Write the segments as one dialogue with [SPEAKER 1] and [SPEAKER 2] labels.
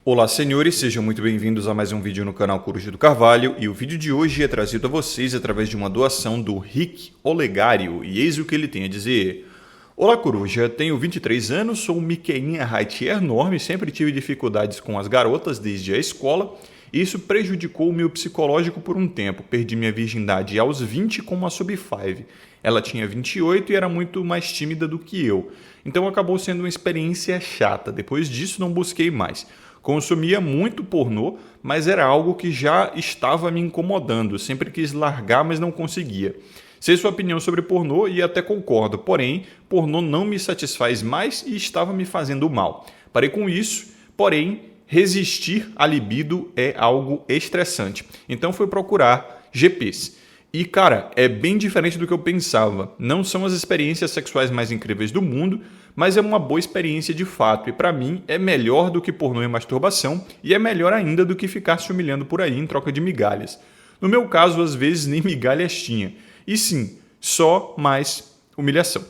[SPEAKER 1] Olá senhores, sejam muito bem-vindos a mais um vídeo no canal Coruja do Carvalho e o vídeo de hoje é trazido a vocês através de uma doação do Rick Olegário e eis o que ele tem a dizer. Olá Coruja, tenho 23 anos, sou um Miqueinha height enorme, sempre tive dificuldades com as garotas desde a escola e isso prejudicou o meu psicológico por um tempo. Perdi minha virgindade aos 20 com uma sub-5. Ela tinha 28 e era muito mais tímida do que eu, então acabou sendo uma experiência chata. Depois disso não busquei mais. Consumia muito pornô, mas era algo que já estava me incomodando. Sempre quis largar, mas não conseguia. Sei sua opinião sobre pornô e até concordo, porém, pornô não me satisfaz mais e estava me fazendo mal. Parei com isso, porém, resistir à libido é algo estressante. Então fui procurar GPs. E cara, é bem diferente do que eu pensava. Não são as experiências sexuais mais incríveis do mundo, mas é uma boa experiência de fato. E pra mim é melhor do que pornô e masturbação e é melhor ainda do que ficar se humilhando por aí em troca de migalhas. No meu caso, às vezes nem migalhas tinha. E sim, só mais humilhação.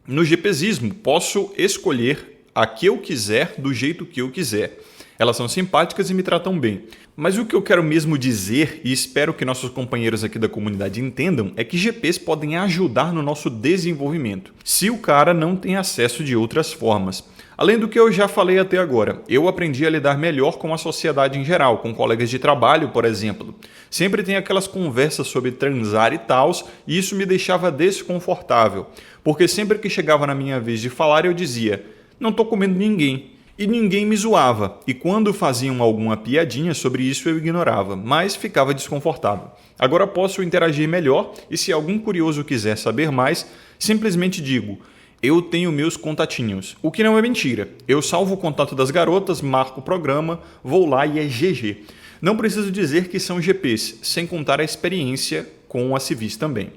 [SPEAKER 1] No GPsismo, posso escolher a que eu quiser do jeito que eu quiser. Elas são simpáticas e me tratam bem. Mas o que eu quero mesmo dizer, e espero que nossos companheiros aqui da comunidade entendam, é que GPs podem ajudar no nosso desenvolvimento, se o cara não tem acesso de outras formas. Além do que eu já falei até agora, eu aprendi a lidar melhor com a sociedade em geral, com colegas de trabalho, por exemplo. Sempre tem aquelas conversas sobre transar e tals, e isso me deixava desconfortável, porque sempre que chegava na minha vez de falar eu dizia, não tô comendo ninguém. E ninguém me zoava, e quando faziam alguma piadinha sobre isso eu ignorava, mas ficava desconfortável. Agora posso interagir melhor e se algum curioso quiser saber mais, simplesmente digo, eu tenho meus contatinhos, o que não é mentira. Eu salvo o contato das garotas, marco o programa, vou lá e é GG. Não preciso dizer que são GPs, sem contar a experiência com a civis também.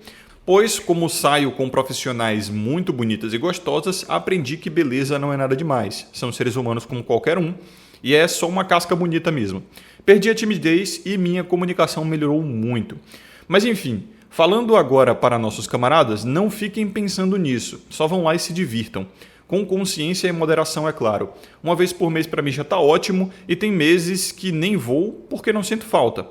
[SPEAKER 1] Pois, como saio com profissionais muito bonitas e gostosas, aprendi que beleza não é nada demais. São seres humanos como qualquer um e é só uma casca bonita mesmo. Perdi a timidez e minha comunicação melhorou muito. Mas enfim, falando agora para nossos camaradas, não fiquem pensando nisso, só vão lá e se divirtam. Com consciência e moderação, é claro. Uma vez por mês para mim já está ótimo e tem meses que nem vou porque não sinto falta.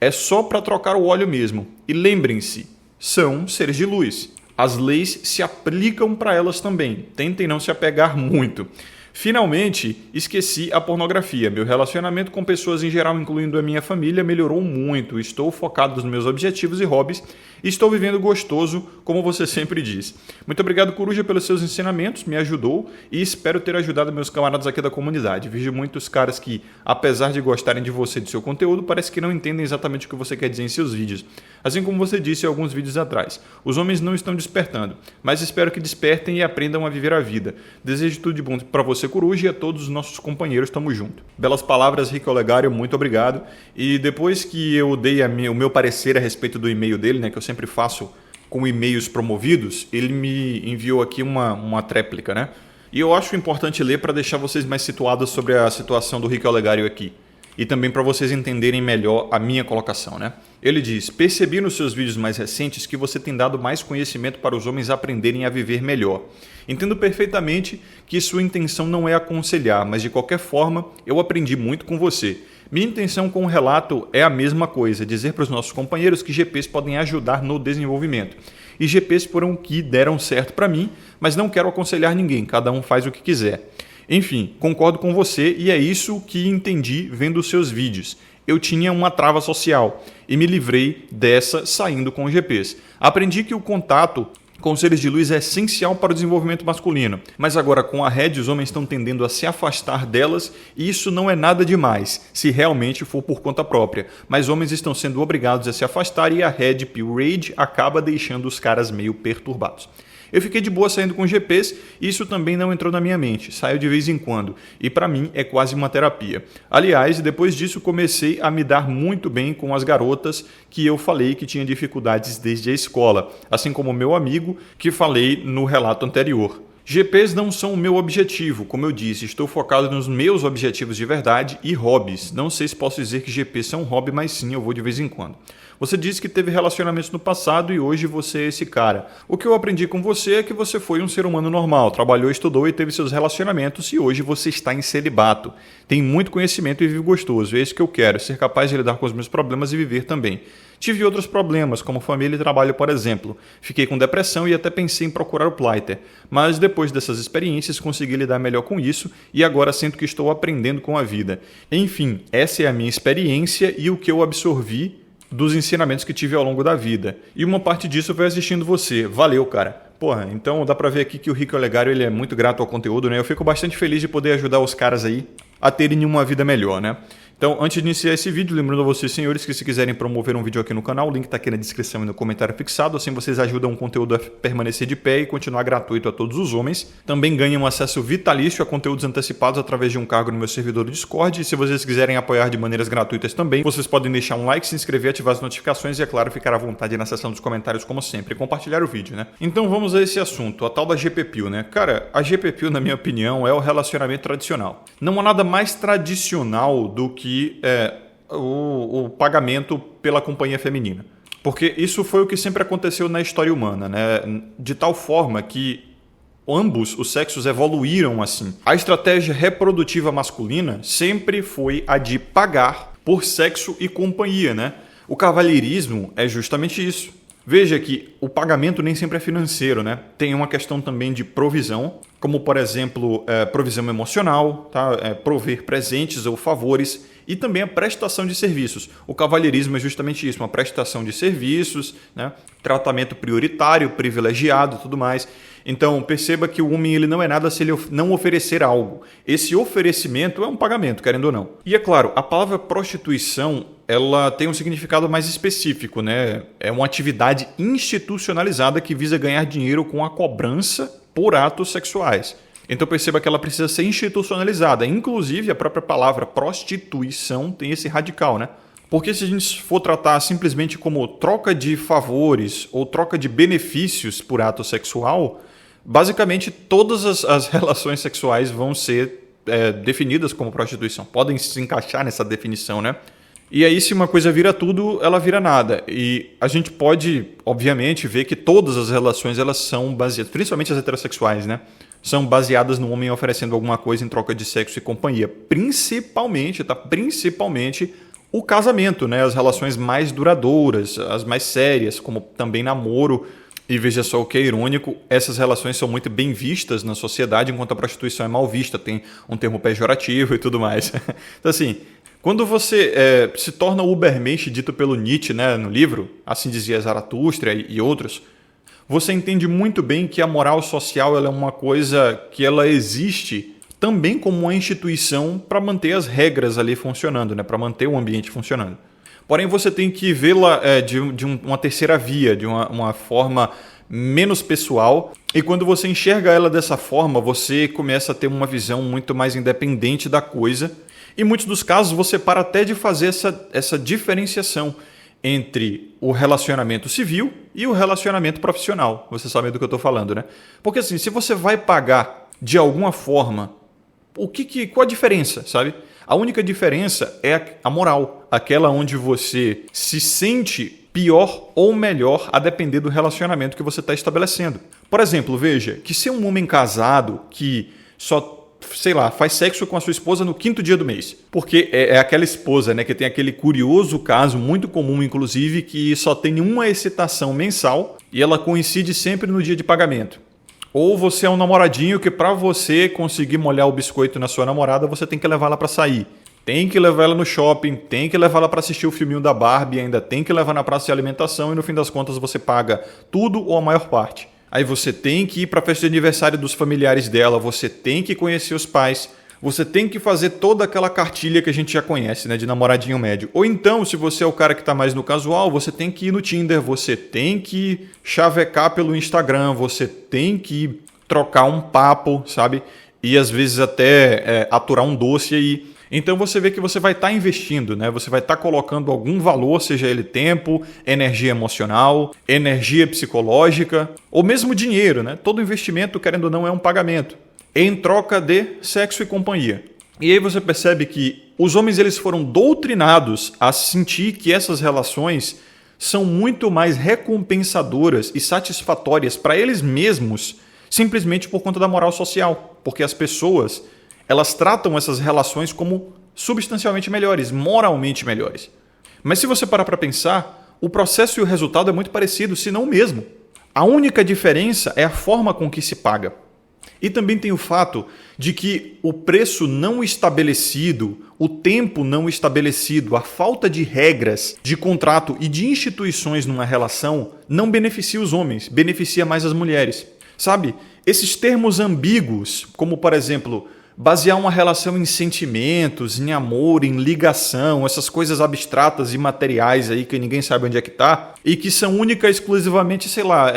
[SPEAKER 1] É só para trocar o óleo mesmo. E lembrem-se, são seres de luz. As leis se aplicam para elas também. Tentem não se apegar muito. Finalmente, esqueci a pornografia. Meu relacionamento com pessoas em geral, incluindo a minha família, melhorou muito. Estou focado nos meus objetivos e hobbies e estou vivendo gostoso, como você sempre diz. Muito obrigado, Coruja, pelos seus ensinamentos, me ajudou e espero ter ajudado meus camaradas aqui da comunidade. Vejo muitos caras que, apesar de gostarem de você e do seu conteúdo, parece que não entendem exatamente o que você quer dizer em seus vídeos. Assim como você disse em alguns vídeos atrás, os homens não estão despertando, mas espero que despertem e aprendam a viver a vida. Desejo tudo de bom para você, Coruja, e a todos os nossos companheiros, tamo junto. Belas palavras, Rick Olegário, muito obrigado. E depois que eu dei o meu parecer a respeito do e-mail dele, né, que eu sempre faço com e-mails promovidos, ele me enviou aqui uma tréplica, né? E eu acho importante ler para deixar vocês mais situados sobre a situação do Rick Olegário aqui. E também para vocês entenderem melhor a minha colocação, né? Ele diz, percebi nos seus vídeos mais recentes que você tem dado mais conhecimento para os homens aprenderem a viver melhor. Entendo perfeitamente que sua intenção não é aconselhar, mas de qualquer forma, eu aprendi muito com você. Minha intenção com o relato é a mesma coisa, dizer para os nossos companheiros que GPs podem ajudar no desenvolvimento. E GPs foram que deram certo para mim, mas não quero aconselhar ninguém, cada um faz o que quiser. Enfim, concordo com você e é isso que entendi vendo os seus vídeos. Eu tinha uma trava social e me livrei dessa saindo com os GPs. Aprendi que o contato com seres de luz é essencial para o desenvolvimento masculino, mas agora com a Red os homens estão tendendo a se afastar delas e isso não é nada demais, se realmente for por conta própria, mas homens estão sendo obrigados a se afastar e a Red Pill Rage acaba deixando os caras meio perturbados. Eu fiquei de boa saindo com GPs e isso também não entrou na minha mente, saio de vez em quando e para mim é quase uma terapia. Aliás, depois disso comecei a me dar muito bem com as garotas que eu falei que tinha dificuldades desde a escola, assim como meu amigo que falei no relato anterior. GPs não são o meu objetivo, como eu disse, estou focado nos meus objetivos de verdade e hobbies. Não sei se posso dizer que GPs são um hobby, mas sim, eu vou de vez em quando. Você disse que teve relacionamentos no passado e hoje você é esse cara. O que eu aprendi com você é que você foi um ser humano normal, trabalhou, estudou e teve seus relacionamentos e hoje você está em celibato. Tem muito conhecimento e vive gostoso. É isso que eu quero, ser capaz de lidar com os meus problemas e viver também. Tive outros problemas, como família e trabalho, por exemplo. Fiquei com depressão e até pensei em procurar o Pleiter. Mas depois dessas experiências consegui lidar melhor com isso e agora sinto que estou aprendendo com a vida. Enfim, essa é a minha experiência e o que eu absorvi dos ensinamentos que tive ao longo da vida. E uma parte disso foi assistindo você. Valeu, cara. Porra, então dá pra ver aqui que o Rick Olegário ele é muito grato ao conteúdo, né? Eu fico bastante feliz de poder ajudar os caras aí a terem uma vida melhor, né? Então, antes de iniciar esse vídeo, lembrando a vocês, senhores, que se quiserem promover um vídeo aqui no canal, o link está aqui na descrição e no comentário fixado, assim vocês ajudam o conteúdo a permanecer de pé e continuar gratuito a todos os homens. Também ganham acesso vitalício a conteúdos antecipados através de um cargo no meu servidor do Discord, e se vocês quiserem apoiar de maneiras gratuitas também, vocês podem deixar um like, se inscrever, ativar as notificações e, é claro, ficar à vontade na seção dos comentários, como sempre, e compartilhar o vídeo, né? Então, vamos a esse assunto, a tal da GPPIL, né? Cara, a GPPIL, na minha opinião, é o relacionamento tradicional. Não há nada mais tradicional do que o pagamento pela companhia feminina. Porque isso foi o que sempre aconteceu na história humana, né? De tal forma que ambos os sexos evoluíram assim. A estratégia reprodutiva masculina sempre foi a de pagar por sexo e companhia, né? O cavalheirismo é justamente isso. Veja que o pagamento nem sempre é financeiro, né? Tem uma questão também de provisão, como por exemplo, provisão emocional, tá? Prover presentes ou favores, e também a prestação de serviços. O cavalheirismo é justamente isso, uma prestação de serviços, né? Tratamento prioritário, privilegiado e tudo mais. Então, perceba que o homem ele não é nada se ele não oferecer algo. Esse oferecimento é um pagamento, querendo ou não. E é claro, a palavra prostituição ela tem um significado mais específico, né? É uma atividade institucionalizada que visa ganhar dinheiro com a cobrança por atos sexuais. Então perceba que ela precisa ser institucionalizada. Inclusive, a própria palavra prostituição tem esse radical, né? Porque se a gente for tratar simplesmente como troca de favores ou troca de benefícios por ato sexual, basicamente todas as relações sexuais vão ser definidas como prostituição. Podem se encaixar nessa definição, né? E aí, se uma coisa vira tudo, ela vira nada. E a gente pode, obviamente, ver que todas as relações elas são baseadas, principalmente as heterossexuais, né? São baseadas no homem oferecendo alguma coisa em troca de sexo e companhia. Principalmente o casamento, né? As relações mais duradouras, as mais sérias, como também namoro. E veja só o que é irônico, essas relações são muito bem vistas na sociedade, enquanto a prostituição é mal vista, tem um termo pejorativo e tudo mais. Então assim, quando você se torna o Ubermensch dito pelo Nietzsche, né, no livro, assim dizia Zaratustra e outros, você entende muito bem que a moral social ela é uma coisa que ela existe também como uma instituição para manter as regras ali funcionando, né, para manter o ambiente funcionando. Porém, você tem que vê-la de uma terceira via, de uma forma menos pessoal. E quando você enxerga ela dessa forma, você começa a ter uma visão muito mais independente da coisa. Em muitos dos casos, você para até de fazer essa diferenciação entre o relacionamento civil e o relacionamento profissional. Você sabe do que eu estou falando, né? Porque assim, se você vai pagar de alguma forma, qual a diferença, sabe? A única diferença é a moral, aquela onde você se sente pior ou melhor a depender do relacionamento que você está estabelecendo. Por exemplo, veja que se um homem casado que só, sei lá, faz sexo com a sua esposa no 5º dia do mês, porque é aquela esposa, né, que tem aquele curioso caso, muito comum inclusive, que só tem uma excitação mensal e ela coincide sempre no dia de pagamento. Ou você é um namoradinho que para você conseguir molhar o biscoito na sua namorada, você tem que levar ela para sair. Tem que levar ela no shopping, tem que levar ela para assistir o filminho da Barbie, ainda tem que levar na praça de alimentação e no fim das contas você paga tudo ou a maior parte. Aí você tem que ir para a festa de aniversário dos familiares dela, você tem que conhecer os pais, você tem que fazer toda aquela cartilha que a gente já conhece, né, de namoradinho médio. Ou então, se você é o cara que está mais no casual, você tem que ir no Tinder, você tem que chavecar pelo Instagram, você tem que trocar um papo, sabe? E às vezes até aturar um doce aí. Então você vê que você vai estar investindo, né? Você vai estar colocando algum valor, seja ele tempo, energia emocional, energia psicológica, ou mesmo dinheiro, né? Todo investimento, querendo ou não, é um pagamento em troca de sexo e companhia. E aí você percebe que os homens eles foram doutrinados a sentir que essas relações são muito mais recompensadoras e satisfatórias para eles mesmos, simplesmente por conta da moral social, porque as pessoas, elas tratam essas relações como substancialmente melhores, moralmente melhores. Mas se você parar para pensar, o processo e o resultado é muito parecido, se não o mesmo. A única diferença é a forma com que se paga. E também tem o fato de que o preço não estabelecido, o tempo não estabelecido, a falta de regras de contrato e de instituições numa relação não beneficia os homens, beneficia mais as mulheres. Sabe, esses termos ambíguos, como por exemplo, basear uma relação em sentimentos, em amor, em ligação, essas coisas abstratas e materiais aí que ninguém sabe onde é que tá, e que são única e exclusivamente, sei lá,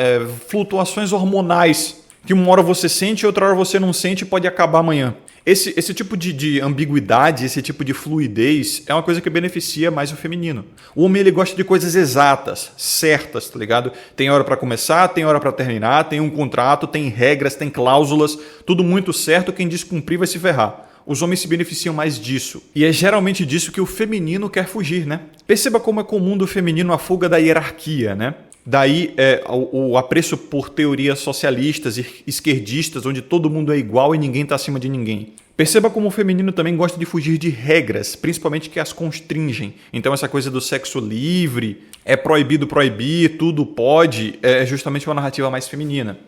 [SPEAKER 1] flutuações hormonais, que uma hora você sente e outra hora você não sente e pode acabar amanhã. Esse tipo de ambiguidade, esse tipo de fluidez é uma coisa que beneficia mais o feminino. O homem ele gosta de coisas exatas, certas, tá ligado? Tem hora para começar, tem hora para terminar, tem um contrato, tem regras, tem cláusulas, tudo muito certo, quem descumprir vai se ferrar. Os homens se beneficiam mais disso. E é geralmente disso que o feminino quer fugir, né? Perceba como é comum do feminino a fuga da hierarquia, né? Daí o apreço por teorias socialistas e esquerdistas, onde todo mundo é igual e ninguém está acima de ninguém. Perceba como o feminino também gosta de fugir de regras, principalmente que as constringem. Então essa coisa do sexo livre, é proibido proibir, tudo pode, é justamente uma narrativa mais feminina.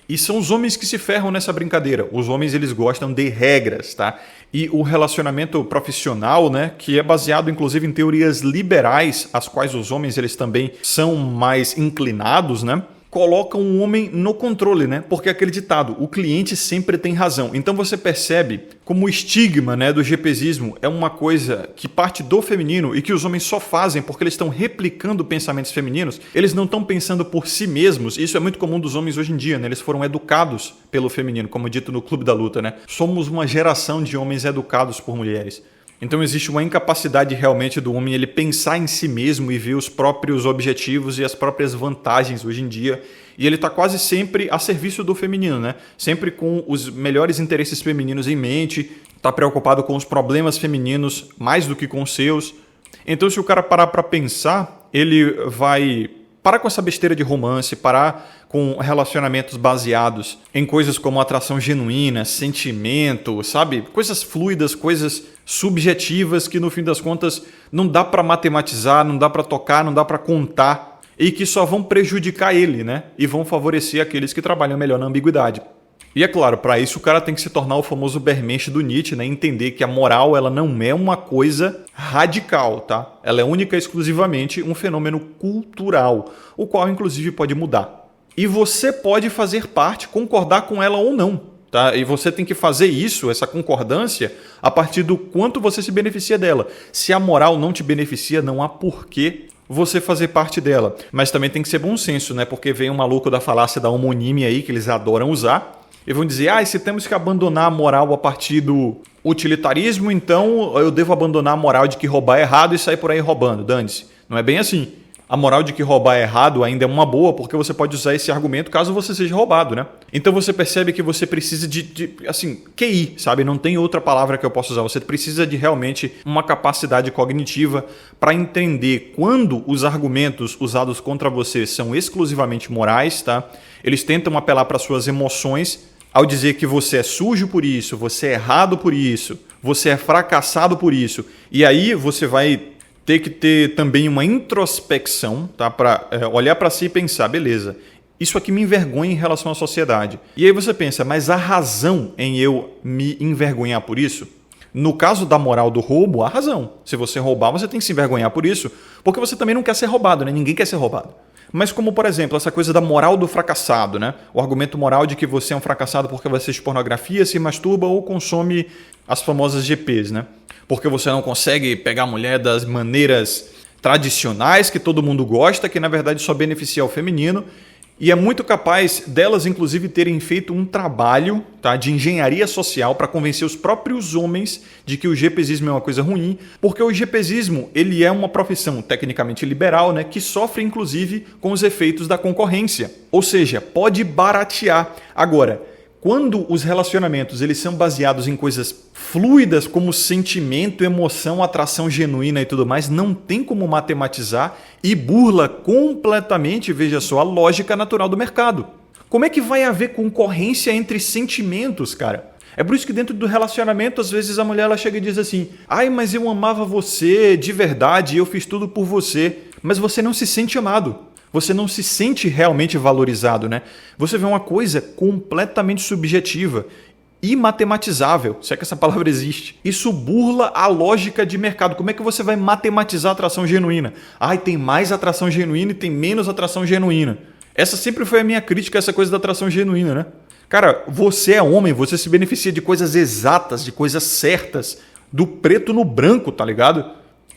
[SPEAKER 1] E são os homens que se ferram nessa brincadeira. Os homens eles gostam de regras, tá? E o relacionamento profissional, né, que é baseado inclusive em teorias liberais, as quais os homens eles também são mais inclinados, né? Colocam o homem no controle, né? Porque é aquele ditado, o cliente sempre tem razão. Então você percebe como o estigma, né, do GPsismo é uma coisa que parte do feminino e que os homens só fazem porque eles estão replicando pensamentos femininos. Eles não estão pensando por si mesmos. Isso é muito comum dos homens hoje em dia, né? Eles foram educados pelo feminino, como dito no Clube da Luta, né? Somos uma geração de homens educados por mulheres. Então existe uma incapacidade realmente do homem ele pensar em si mesmo e ver os próprios objetivos e as próprias vantagens hoje em dia. E ele está quase sempre a serviço do feminino, né? Sempre com os melhores interesses femininos em mente, está preocupado com os problemas femininos mais do que com os seus. Então se o cara parar para pensar, ele vai parar com essa besteira de romance, parar com relacionamentos baseados em coisas como atração genuína, sentimento, sabe? Coisas fluidas, coisas subjetivas que no fim das contas não dá para matematizar, não dá para tocar, não dá para contar e que só vão prejudicar ele, né? E vão favorecer aqueles que trabalham melhor na ambiguidade. E é claro, para isso o cara tem que se tornar o famoso Bermensch do Nietzsche, né? Entender que a moral ela não é uma coisa radical, tá? Ela é única e exclusivamente um fenômeno cultural, o qual inclusive pode mudar. E você pode fazer parte, concordar com ela ou não, tá? E você tem que fazer isso, essa concordância, a partir do quanto você se beneficia dela. Se a moral não te beneficia, não há porquê você fazer parte dela. Mas também tem que ser bom senso, né? Porque vem um maluco da falácia da homonímia aí, que eles adoram usar, e vão dizer, se temos que abandonar a moral a partir do utilitarismo, então eu devo abandonar a moral de que roubar é errado e sair por aí roubando. Dane-se. Não é bem assim. A moral de que roubar é errado ainda é uma boa, porque você pode usar esse argumento caso você seja roubado, né? Então você percebe que você precisa de QI, sabe? Não tem outra palavra que eu possa usar. Você precisa de realmente uma capacidade cognitiva para entender quando os argumentos usados contra você são exclusivamente morais, tá? Eles tentam apelar para suas emoções ao dizer que você é sujo por isso, você é errado por isso, você é fracassado por isso. E aí você vai ter que ter também uma introspecção, tá? Para olhar para si e pensar, beleza, isso aqui me envergonha em relação à sociedade. E aí você pensa, mas há razão em eu me envergonhar por isso? No caso da moral do roubo, há razão. Se você roubar, você tem que se envergonhar por isso, porque você também não quer ser roubado, né? Ninguém quer ser roubado. Mas como, por exemplo, essa coisa da moral do fracassado, né? O argumento moral de que você é um fracassado porque você assiste pornografia, se masturba ou consome as famosas GPs, né? Porque você não consegue pegar a mulher das maneiras tradicionais que todo mundo gosta, que na verdade só beneficia o feminino. E é muito capaz delas, inclusive, terem feito um trabalho, tá, de engenharia social para convencer os próprios homens de que o GPsismo é uma coisa ruim, porque o GPsismo ele é uma profissão tecnicamente liberal, né, que sofre, inclusive, com os efeitos da concorrência. Ou seja, pode baratear. Agora, quando os relacionamentos eles são baseados em coisas fluidas como sentimento, emoção, atração genuína e tudo mais, não tem como matematizar e burla completamente, veja só, a lógica natural do mercado. Como é que vai haver concorrência entre sentimentos, cara? É por isso que dentro do relacionamento, às vezes a mulher ela chega e diz assim: ai, mas eu amava você de verdade, eu fiz tudo por você, mas você não se sente amado. Você não se sente realmente valorizado, né? Você vê uma coisa completamente subjetiva e matematizável, se é que essa palavra existe. Isso burla a lógica de mercado. Como é que você vai matematizar a atração genuína? Ai, tem mais atração genuína e tem menos atração genuína. Essa sempre foi a minha crítica a essa coisa da atração genuína, né? Cara, você é homem, você se beneficia de coisas exatas, de coisas certas, do preto no branco, tá ligado?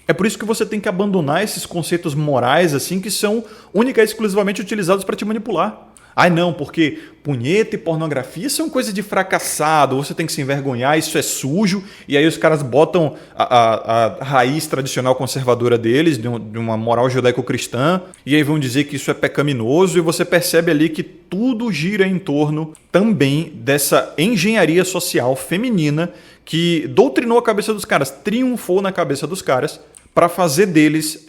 [SPEAKER 1] É por isso que você tem que abandonar esses conceitos morais assim que são única e exclusivamente utilizados para te manipular. Ai não, porque punheta e pornografia são coisa de fracassado, você tem que se envergonhar, isso é sujo, e aí os caras botam a raiz tradicional conservadora deles, de uma moral judaico-cristã, e aí vão dizer que isso é pecaminoso, e você percebe ali que tudo gira em torno também dessa engenharia social feminina que doutrinou a cabeça dos caras, triunfou na cabeça dos caras, para fazer deles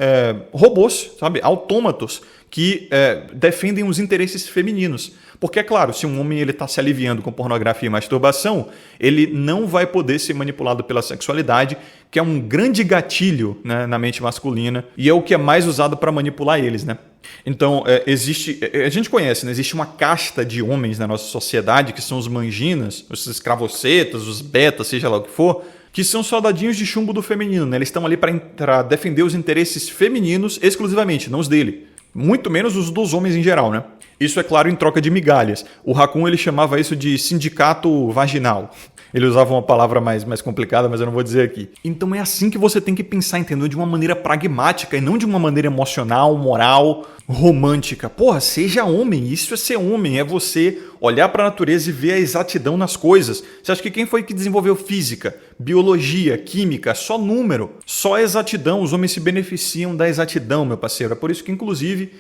[SPEAKER 1] robôs, sabe, autômatos, que defendem os interesses femininos. Porque, é claro, se um homem está se aliviando com pornografia e masturbação, ele não vai poder ser manipulado pela sexualidade, que é um grande gatilho, né, na mente masculina, e é o que é mais usado para manipular eles, né? Então, a gente conhece, né? Existe uma casta de homens na nossa sociedade, que são os manginas, os escravocetas, os betas, seja lá o que for, que são soldadinhos de chumbo do feminino, né? Eles estão ali para defender os interesses femininos exclusivamente, não os dele. Muito menos os dos homens em geral, né? Isso é claro em troca de migalhas. O Raccoon ele chamava isso de sindicato vaginal. Ele usava uma palavra mais complicada, mas eu não vou dizer aqui. Então é assim que você tem que pensar, entendeu? De uma maneira pragmática e não de uma maneira emocional, moral, romântica. Porra, seja homem. Isso é ser homem. É você olhar para a natureza e ver a exatidão nas coisas. Você acha que quem foi que desenvolveu física, biologia, química? Só número, só exatidão. Os homens se beneficiam da exatidão, meu parceiro. É por isso que, inclusive,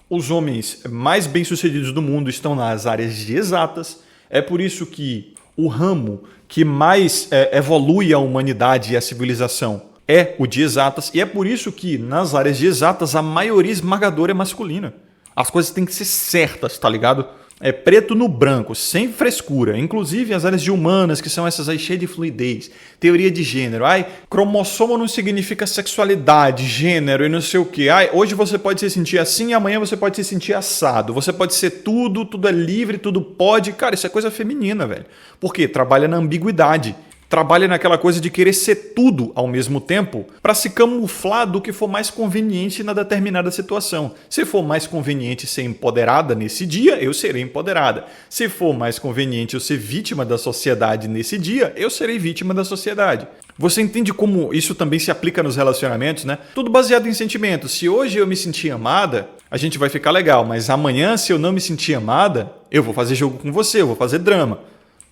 [SPEAKER 1] os homens mais bem-sucedidos do mundo estão nas áreas de exatas. É por isso que o ramo que mais evolui a humanidade e a civilização é o de exatas, e é por isso que nas áreas de exatas a maioria esmagadora é masculina. As coisas têm que ser certas, tá ligado? É preto no branco, sem frescura. Inclusive as áreas de humanas, que são essas aí cheias de fluidez. Teoria de gênero. Ai, cromossomo não significa sexualidade, gênero e não sei o quê. Ai, hoje você pode se sentir assim e amanhã você pode se sentir assado. Você pode ser tudo, tudo é livre, tudo pode. Cara, isso é coisa feminina, velho. Por quê? Trabalha na ambiguidade. Trabalha naquela coisa de querer ser tudo ao mesmo tempo para se camuflar do que for mais conveniente na determinada situação. Se for mais conveniente ser empoderada nesse dia, eu serei empoderada. Se for mais conveniente eu ser vítima da sociedade nesse dia, eu serei vítima da sociedade. Você entende como isso também se aplica nos relacionamentos, né? Tudo baseado em sentimentos. Se hoje eu me sentir amada, a gente vai ficar legal, mas amanhã, se eu não me sentir amada, eu vou fazer jogo com você, eu vou fazer drama.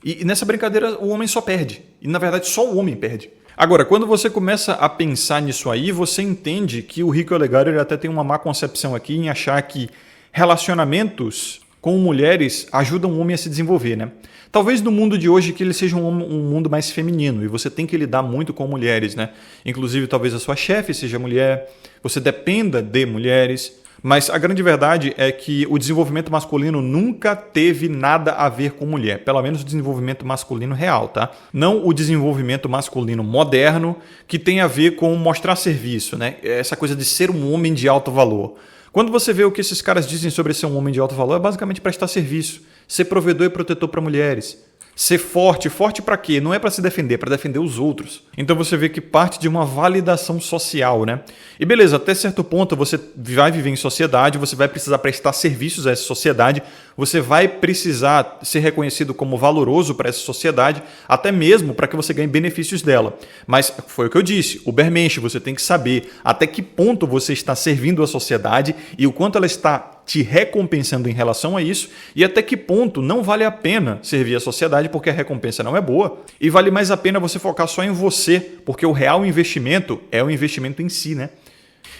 [SPEAKER 1] E nessa brincadeira o homem só perde. E na verdade só o homem perde. Agora, quando você começa a pensar nisso aí, você entende que o Rico Olegário ele até tem uma má concepção aqui em achar que relacionamentos com mulheres ajudam o homem a se desenvolver, né? Talvez no mundo de hoje que ele seja um mundo mais feminino e você tem que lidar muito com mulheres, né? Inclusive talvez a sua chefe seja mulher, você dependa de mulheres. Mas a grande verdade é que o desenvolvimento masculino nunca teve nada a ver com mulher. Pelo menos o desenvolvimento masculino real, tá? Não o desenvolvimento masculino moderno que tem a ver com mostrar serviço, né? Essa coisa de ser um homem de alto valor. Quando você vê o que esses caras dizem sobre ser um homem de alto valor, é basicamente prestar serviço. Ser provedor e protetor para mulheres. Ser forte. Forte para quê? Não é para se defender, é para defender os outros. Então você vê que parte de uma validação social, né? E beleza, até certo ponto você vai viver em sociedade, você vai precisar prestar serviços a essa sociedade, você vai precisar ser reconhecido como valoroso para essa sociedade, até mesmo para que você ganhe benefícios dela. Mas foi o que eu disse, Ubermensch, você tem que saber até que ponto você está servindo a sociedade e o quanto ela está te recompensando em relação a isso e até que ponto não vale a pena servir a sociedade porque a recompensa não é boa e vale mais a pena você focar só em você, porque o real investimento é o investimento em si, né?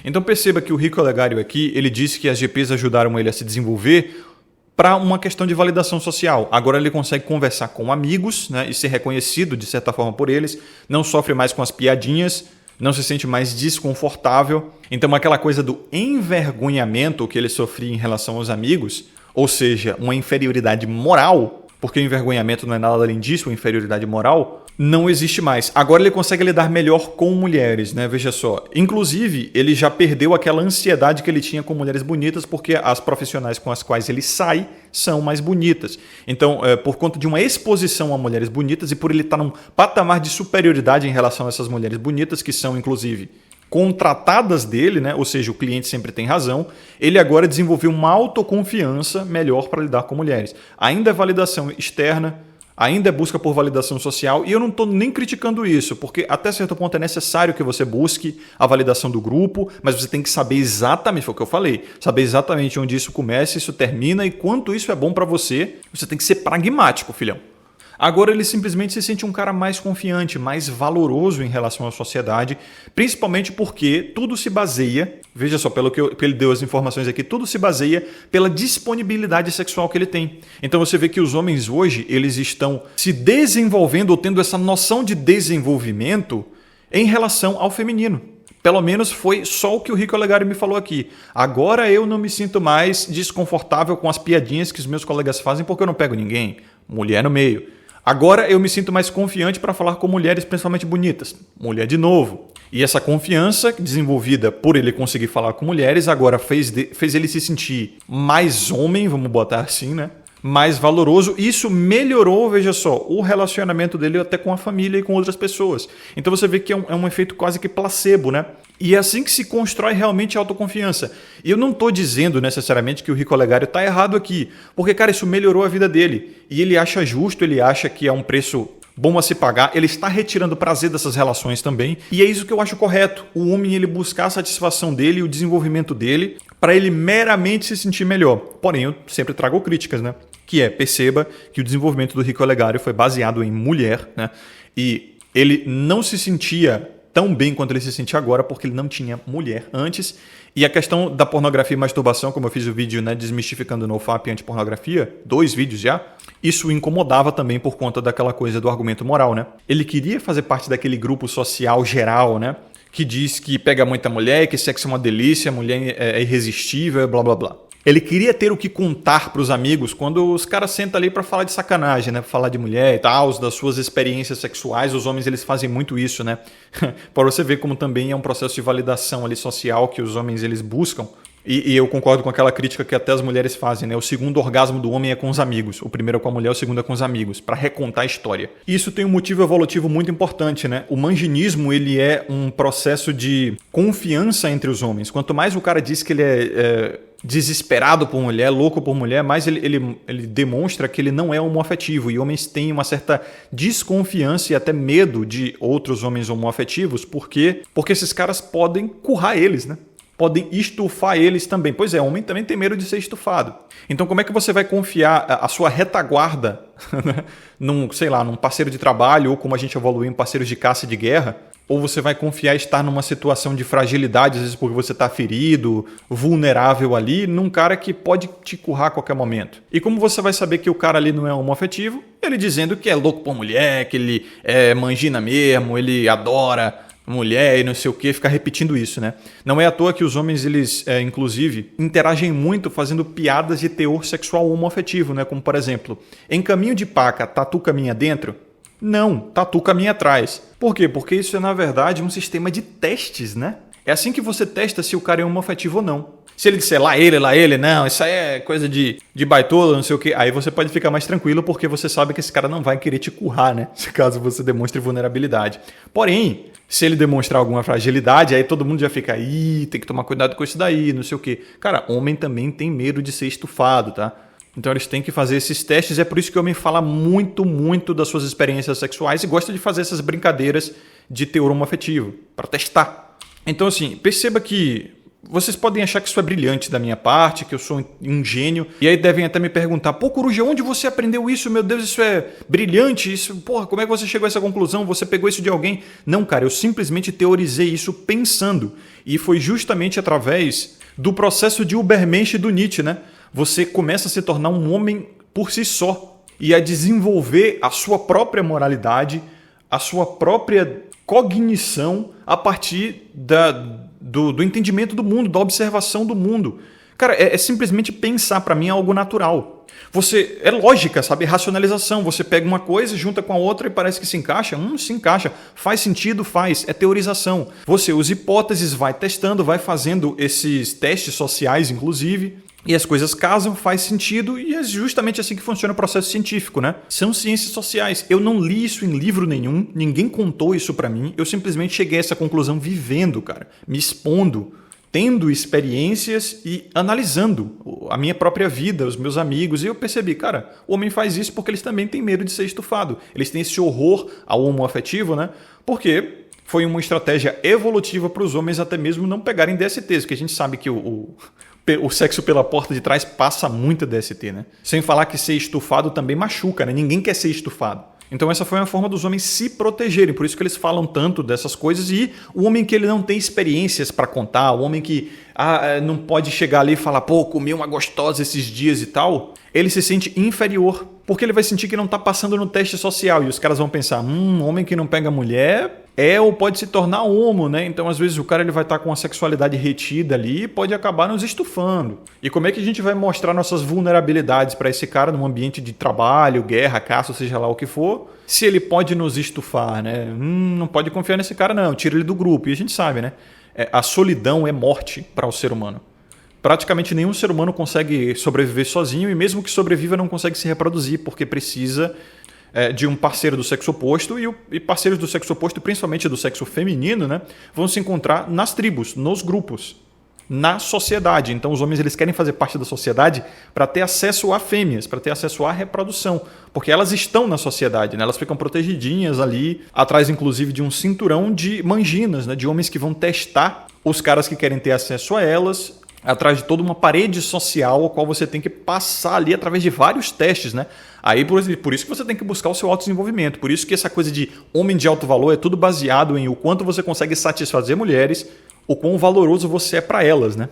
[SPEAKER 1] Então perceba que o Rico Olegário aqui, ele disse que as GPs ajudaram ele a se desenvolver para uma questão de validação social. Agora ele consegue conversar com amigos, né, e ser reconhecido de certa forma por eles, não sofre mais com as piadinhas, não se sente mais desconfortável. Então aquela coisa do envergonhamento que ele sofria em relação aos amigos, ou seja, uma inferioridade moral, porque o envergonhamento não é nada além disso, uma inferioridade moral, não existe mais. Agora ele consegue lidar melhor com mulheres, né? Veja só. Inclusive, ele já perdeu aquela ansiedade que ele tinha com mulheres bonitas, porque as profissionais com as quais ele sai são mais bonitas. Então, por conta de uma exposição a mulheres bonitas e por ele estar num patamar de superioridade em relação a essas mulheres bonitas, que são, inclusive, contratadas dele, né? Ou seja, o cliente sempre tem razão, ele agora desenvolveu uma autoconfiança melhor para lidar com mulheres. Ainda é validação externa, ainda é busca por validação social, e eu não estou nem criticando isso, porque até certo ponto é necessário que você busque a validação do grupo, mas você tem que saber exatamente, foi o que eu falei, saber exatamente onde isso começa, isso termina e quanto isso é bom para você. Você tem que ser pragmático, filhão. Agora ele simplesmente se sente um cara mais confiante, mais valoroso em relação à sociedade, principalmente porque tudo se baseia, veja só, pelo que ele deu as informações aqui, tudo se baseia pela disponibilidade sexual que ele tem. Então você vê que os homens hoje, eles estão se desenvolvendo ou tendo essa noção de desenvolvimento em relação ao feminino. Pelo menos foi só o que o Rick Olegário me falou aqui. Agora eu não me sinto mais desconfortável com as piadinhas que os meus colegas fazem porque eu não pego ninguém. Mulher no meio. Agora eu me sinto mais confiante para falar com mulheres principalmente bonitas. Mulher de novo. E essa confiança desenvolvida por ele conseguir falar com mulheres agora fez ele se sentir mais homem, vamos botar assim, né? Mais valoroso. Isso melhorou, veja só, o relacionamento dele até com a família e com outras pessoas. Então você vê que é um efeito quase que placebo, né? E é assim que se constrói realmente a autoconfiança. E eu não estou dizendo necessariamente que o Rick Olegário está errado aqui, porque, cara, isso melhorou a vida dele. E ele acha justo, ele acha que é um preço bom a se pagar, ele está retirando prazer dessas relações também. E é isso que eu acho correto. O homem, ele buscar a satisfação dele e o desenvolvimento dele para ele meramente se sentir melhor. Porém, eu sempre trago críticas, né? Que perceba que o desenvolvimento do Rick Olegário foi baseado em mulher, né? E ele não se sentia tão bem quanto ele se sente agora, porque ele não tinha mulher antes. E a questão da pornografia e masturbação, como eu fiz o vídeo, né, desmistificando o NoFap e antipornografia, 2 vídeos já, isso o incomodava também por conta daquela coisa do argumento moral, né? Ele queria fazer parte daquele grupo social geral, né, que diz que pega muita mulher, que sexo é uma delícia, mulher é irresistível, blá blá blá. Ele queria ter o que contar para os amigos quando os caras sentam ali para falar de sacanagem, né? Para falar de mulher e tal, das suas experiências sexuais. Os homens, eles fazem muito isso, né? Para você ver como também é um processo de validação ali social que os homens eles buscam. E eu concordo com aquela crítica que até as mulheres fazem, né? O segundo orgasmo do homem é com os amigos. O primeiro é com a mulher, o segundo é com os amigos, para recontar a história. E isso tem um motivo evolutivo muito importante, né? O manginismo, ele é um processo de confiança entre os homens. Quanto mais o cara diz que ele é desesperado por mulher, louco por mulher, mais ele demonstra que ele não é homoafetivo. E homens têm uma certa desconfiança e até medo de outros homens homoafetivos. Por quê? Porque esses caras podem currar eles, né? Podem estufar eles também. Pois é, homem também tem medo de ser estufado. Então como é que você vai confiar a sua retaguarda num parceiro de trabalho, ou como a gente evoluiu em parceiros de caça e de guerra? Ou você vai confiar em estar numa situação de fragilidade, às vezes porque você está ferido, vulnerável ali, num cara que pode te currar a qualquer momento. E como você vai saber que o cara ali não é homoafetivo? Ele dizendo que é louco por mulher, que ele é mangina mesmo, ele adora mulher e não sei o que, ficar repetindo isso, né? Não é à toa que os homens, eles, inclusive, interagem muito fazendo piadas de teor sexual homoafetivo, né? Como, por exemplo, em caminho de paca, tatu caminha dentro? Não, tatu caminha atrás. Por quê? Porque isso é, na verdade, um sistema de testes, né? É assim que você testa se o cara é homoafetivo ou não. Se ele disser lá ele, não, isso aí é coisa de baitola, não sei o quê, aí você pode ficar mais tranquilo porque você sabe que esse cara não vai querer te currar, né? Se caso você demonstre vulnerabilidade. Porém, se ele demonstrar alguma fragilidade, aí todo mundo já fica, tem que tomar cuidado com isso daí, não sei o quê. Cara, homem também tem medo de ser estufado, tá? Então eles têm que fazer esses testes, é por isso que o homem fala muito, muito das suas experiências sexuais e gosta de fazer essas brincadeiras de teor homoafetivo, para testar. Então assim, perceba que vocês podem achar que isso é brilhante da minha parte, que eu sou um gênio, e aí devem até me perguntar, pô, Coruja, onde você aprendeu isso? Meu Deus, isso é brilhante, isso, porra, como é que você chegou a essa conclusão? Você pegou isso de alguém? Não, cara, eu simplesmente teorizei isso pensando, e foi justamente através do processo de Übermensch do Nietzsche, né? você começa a se tornar um homem por si só e a desenvolver a sua própria moralidade, a sua própria cognição a partir do entendimento do mundo, da observação do mundo. Cara, é simplesmente pensar, para mim é algo natural. É lógica, sabe? Racionalização. Você pega uma coisa, junta com a outra e parece que se encaixa. Se encaixa. Faz sentido? Faz. É teorização. Você usa hipóteses, vai testando, vai fazendo esses testes sociais, inclusive. E as coisas casam, faz sentido, e é justamente assim que funciona o processo científico, né? São ciências sociais. Eu não li isso em livro nenhum, ninguém contou isso pra mim, eu simplesmente cheguei a essa conclusão vivendo, cara, me expondo, tendo experiências e analisando a minha própria vida, os meus amigos, e eu percebi, cara, o homem faz isso porque eles também têm medo de ser estufado. Eles têm esse horror ao homoafetivo, né? Porque foi uma estratégia evolutiva para os homens até mesmo não pegarem DSTs, porque a gente sabe que o sexo pela porta de trás passa muita DST, né? Sem falar que ser estufado também machuca, né? Ninguém quer ser estufado. Então essa foi uma forma dos homens se protegerem, por isso que eles falam tanto dessas coisas, e o homem que ele não tem experiências para contar, o homem que não pode chegar ali e falar, pô, comi uma gostosa esses dias e tal, ele se sente inferior, porque ele vai sentir que não está passando no teste social, e os caras vão pensar, homem que não pega mulher ou pode se tornar homo, né? Então às vezes o cara ele vai estar com a sexualidade retida ali e pode acabar nos estufando. E como é que a gente vai mostrar nossas vulnerabilidades para esse cara num ambiente de trabalho, guerra, caça, seja lá o que for, se ele pode nos estufar, né? Não pode confiar nesse cara não, tira ele do grupo. E a gente sabe, né? A solidão é morte para o ser humano. Praticamente nenhum ser humano consegue sobreviver sozinho, e mesmo que sobreviva não consegue se reproduzir, porque precisa de um parceiro do sexo oposto, e parceiros do sexo oposto, principalmente do sexo feminino, né, vão se encontrar nas tribos, nos grupos, na sociedade. Então os homens eles querem fazer parte da sociedade para ter acesso a fêmeas, para ter acesso à reprodução, porque elas estão na sociedade, né? Elas ficam protegidinhas ali, atrás inclusive de um cinturão de manginas, né? De homens que vão testar os caras que querem ter acesso a elas, atrás de toda uma parede social a qual você tem que passar ali através de vários testes, né? Aí por isso que você tem que buscar o seu autodesenvolvimento. Por isso que essa coisa de homem de alto valor é tudo baseado em o quanto você consegue satisfazer mulheres, o quão valoroso você é para elas, né?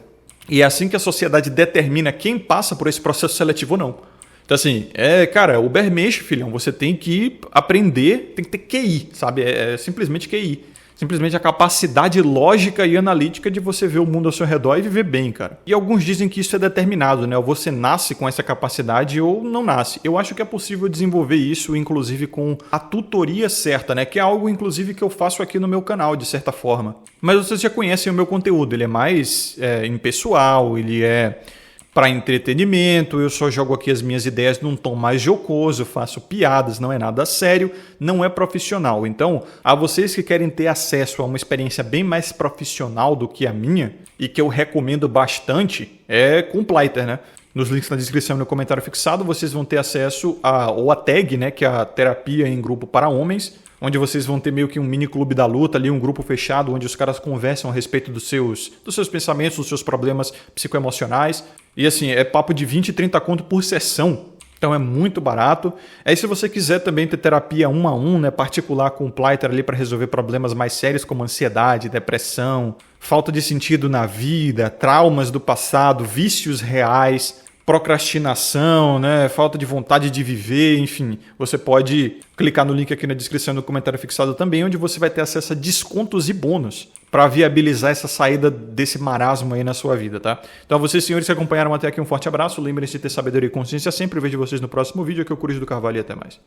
[SPEAKER 1] E é assim que a sociedade determina quem passa por esse processo seletivo ou não. Então assim, cara, o Ubermensch, filhão, você tem que aprender, tem que ter QI, sabe? É simplesmente QI. Simplesmente a capacidade lógica e analítica de você ver o mundo ao seu redor e viver bem, cara. E alguns dizem que isso é determinado, né? Ou você nasce com essa capacidade ou não nasce. Eu acho que é possível desenvolver isso, inclusive com a tutoria certa, né? Que é algo, inclusive, que eu faço aqui no meu canal, de certa forma. Mas vocês já conhecem o meu conteúdo. Ele é mais impessoal, ele é para entretenimento, eu só jogo aqui as minhas ideias num tom mais jocoso, faço piadas, não é nada sério, não é profissional. Então, a vocês que querem ter acesso a uma experiência bem mais profissional do que a minha, e que eu recomendo bastante, é com o Pleiter, né? Nos links na descrição e no comentário fixado, vocês vão ter acesso a tag, né? Que é a terapia em grupo para homens, onde vocês vão ter meio que um mini clube da luta ali, um grupo fechado, onde os caras conversam a respeito dos seus pensamentos, dos seus problemas psicoemocionais. E assim, é papo de 20, 30 conto por sessão. Então é muito barato. Aí se você quiser também ter terapia 1 a 1, né, particular com o Pleiter ali para resolver problemas mais sérios como ansiedade, depressão, falta de sentido na vida, traumas do passado, vícios reais, procrastinação, né, falta de vontade de viver, enfim, você pode clicar no link aqui na descrição e no comentário fixado também, onde você vai ter acesso a descontos e bônus para viabilizar essa saída desse marasmo aí na sua vida, tá? Então, vocês, senhores que acompanharam até aqui, um forte abraço, lembrem-se de ter sabedoria e consciência sempre. Eu vejo vocês no próximo vídeo, aqui é o Coruja do Carvalho, e até mais.